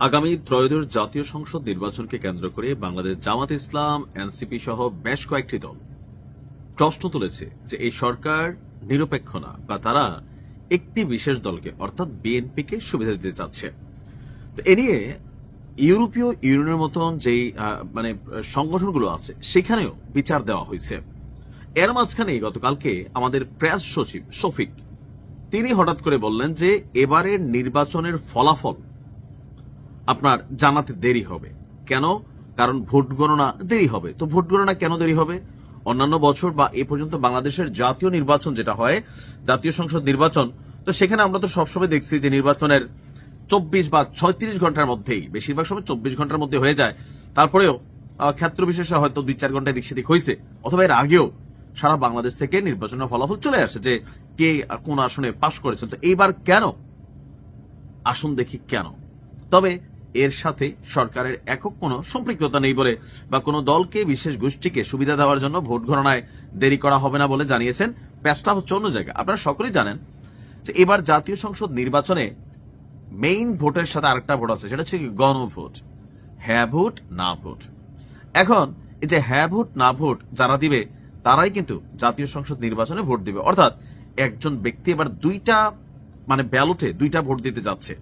আগামী ত্রয়োদশ জাতীয় সংসদ নির্বাচনকে কেন্দ্র করে বাংলাদেশ জামাত ইসলাম, এনসিপি সহ বেশ কয়েকটি দল প্রশ্ন তুলেছে যে এই সরকার নিরপেক্ষ না, বা তারা একটি বিশেষ দলকে অর্থাৎ বিএনপিকে সুবিধা দিতে চাচ্ছে। তো এ নিয়ে ইউরোপীয় ইউনিয়নের মতন যেই সংগঠনগুলো আছে সেখানেও বিচার দেওয়া হয়েছে। এর মাঝখানে গতকালকে আমাদের প্রেস সচিব শফিক তিনি হঠাৎ করে বললেন যে এবারের নির্বাচনের ফলাফল আপনার জানাতে দেরি হবে। কেন? কারণ ভোট গণনা দেরি হবে। তো ভোট গণনা কেন দেরি হবে? অন্যান্য বছর বা এ পর্যন্ত বাংলাদেশের জাতীয় নির্বাচন যেটা হয়, জাতীয় সংসদ নির্বাচন, তো সেখানে আমরা তো সবসময় দেখছি যে নির্বাচনের 24 বা 36 ঘন্টার মধ্যেই, বেশিরভাগ সময় 24 ঘন্টার মধ্যে হয়ে যায়। তারপরেও ক্ষেত্র বিশেষে হয়তো 2-4 ঘন্টায় দিক সেদিক হয়েছে, অথবা এর আগেও সারা বাংলাদেশ থেকে নির্বাচনের ফলাফল চলে আসে যে কে কোন আসনে পাশ করেছেন। তো এইবার কেন? আসুন দেখি কেন। তবে এর সাথে সরকারের একক কোনো সম্পৃক্ততা নেই বলে বা কোনো দলকে, বিশেষ গোষ্ঠীকে সুবিধা দেওয়ার জন্য ভোট গণনায় দেরি করা হবে না বলে জানিয়েছেন। প্যাচটা হচ্ছে অন্য জায়গা। আপনারা সকলেই জানেন যে এবার জাতীয় সংসদ নির্বাচনে মেইন ভোটের সাথে আরেকটা ভোট আছে, সেটা হচ্ছে গণভোট। হ্যাঁ ভোট, না ভোট। এখন এই যে হ্যাঁ ভোট, না ভোট যারা দিবে তারাই কিন্তু জাতীয় সংসদ নির্বাচনে ভোট দিবে। অর্থাৎ একজন ব্যক্তি এবার দুইটা ব্যালটে দুইটা ভোট দিতে যাচ্ছে।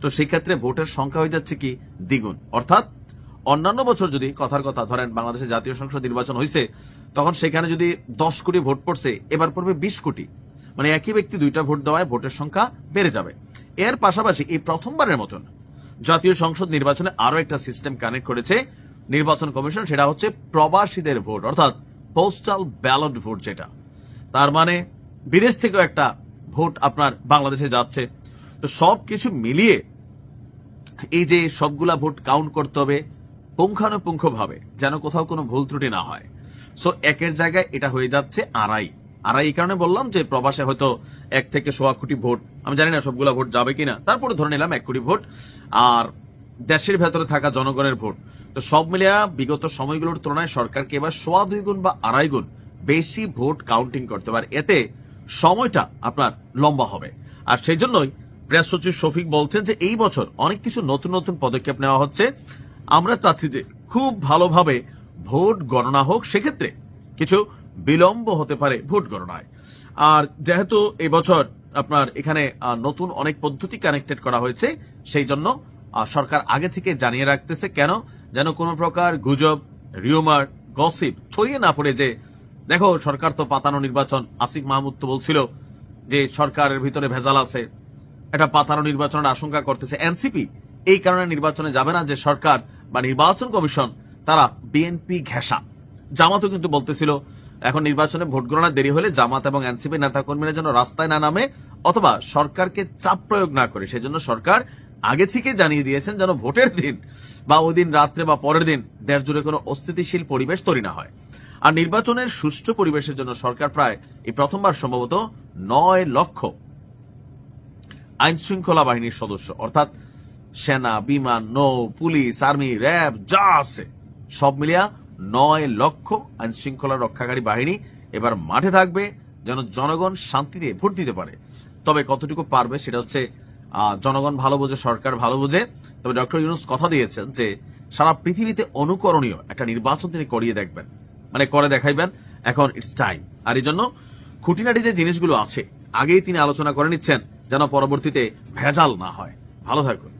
তো সেই ক্ষেত্রে ভোটের সংখ্যা হয়ে যাচ্ছে কি দ্বিগুণ। অর্থাৎ অন্যান্য বছর যদি কথার কথা ধরেন বাংলাদেশে জাতীয় সংসদ নির্বাচন হয়েছে, তখন সেখানে যদি 10 কোটি ভোট পড়ছে, এবার পড়বে 20 কোটি। একই ব্যক্তি দুইটা ভোট দেওয়ায় ভোটের সংখ্যা বেড়ে যাবে। এর পাশাপাশি এই প্রথমবারের মতন জাতীয় সংসদ নির্বাচনে আরো একটা সিস্টেম কানেক্ট করেছে নির্বাচন কমিশন, সেটা হচ্ছে প্রবাসীদের ভোট, অর্থাৎ পোস্টাল ব্যালট ভোট। যেটা তার বিদেশ থেকেও একটা ভোট আপনার বাংলাদেশে যাচ্ছে। তো সবকিছু মিলিয়ে এই যে সবগুলা ভোট কাউন্ট করতে হবে পুঙ্খানুপুঙ্খ ভাবে, যেন কোথাও কোনো ভুল ত্রুটি না হয়। সো একের জায়গায় এটা হয়ে যাচ্ছে আড়াই। এই কারণে বললাম যে প্রবাসে হয়তো 1 থেকে 1.25 কোটি ভোট, আমি জানি না সবগুলা ভোট যাবে কিনা, তারপরে ধরে নিলাম 1 কোটি ভোট, আর দেশের ভেতরে থাকা জনগণের ভোট। তো সব মিলিয়ে বিগত সময়গুলোর তুলনায় সরকারকে এবার 1.25 গুণ বা 2.5 গুণ বেশি ভোট কাউন্টিং করতে পারে। এতে সময়টা আপনার লম্বা হবে। আর সেই জন্যই প্রেস সচিব শফিক বলছেন যে এই বছর অনেক কিছু নতুন নতুন পদক্ষেপ নেওয়া হচ্ছে। আমরা চাচ্ছি যে খুব ভালোভাবে ভোট গণনা হোক, সেক্ষেত্রে কিছু বিলম্ব হতে পারে ভোট গণনায়। আর যেহেতু এই বছর আপনার এখানে নতুন অনেক পদ্ধতি কানেক্টেড করা হয়েছে, সেই জন্য সরকার আগে থেকে জানিয়ে রাখতেছে। কেন? যেন কোনো প্রকার গুজব, রিউমার, গসিপ ছড়িয়ে না পড়ে যে দেখো সরকার তো পাতানো নির্বাচন। আসিফ মাহমুদ তো বলছিল যে সরকারের ভিতরে ভেজাল আছে, এটা পাতানো নির্বাচনের আশঙ্কা করতেছে এনসিপি। এই কারণে নির্বাচনে যাবে না, যে সরকার বা নির্বাচন কমিশন তারা বিএনপি ঘেঁষা। জামাতও কিন্তু বলতেছিল এখন নির্বাচনে ভোট গণনা দেরি হলে জামাত এবং এনসিপি নেতাকর্মীরা যেন রাস্তায় না নামে অথবা সরকারকে চাপ প্রয়োগ না করে। সেজন্য সরকার আগে থেকে জানিয়ে দিয়েছেন যেন ভোটের দিন বা ওই দিন রাত্রে বা পরের দিন দেশ জুড়ে কোনো অস্থিতিশীল পরিবেশ তৈরি না হয়। আর নির্বাচনের সুষ্ঠু পরিবেশের জন্য সরকার প্রায় এই প্রথমবার সম্ভবত 9 লক্ষ আইন শৃঙ্খলা বাহিনীর সদস্য, অর্থাৎ সেনা, বিমান, নৌ, পুলিশ, আর্মি, র্যাব যা আছে সব মিলিয়া 9 লক্ষ আইন শৃঙ্খলা রক্ষাকারী বাহিনী এবার মাঠে থাকবে, যেন জনগণ শান্তিতে ভোট দিতে পারে। তবে কতটুকু পারবে সেটা হচ্ছে জনগণ ভালো বোঝে, সরকার ভালো বোঝে। তবে ডক্টর ইউনূস কথা দিয়েছেন যে সারা পৃথিবীতে অনুকরণীয় একটা নির্বাচন তিনি করিয়ে দেখবেন, করে দেখাইবেন। এখন ইটস টাইম। আর এই জন্য খুঁটিনাটি যে জিনিসগুলো আছে আগেই তিনি আলোচনা করে নিচ্ছেন, যেন পরবর্তীতে ভেজাল না হয়। ভালো থাকুন।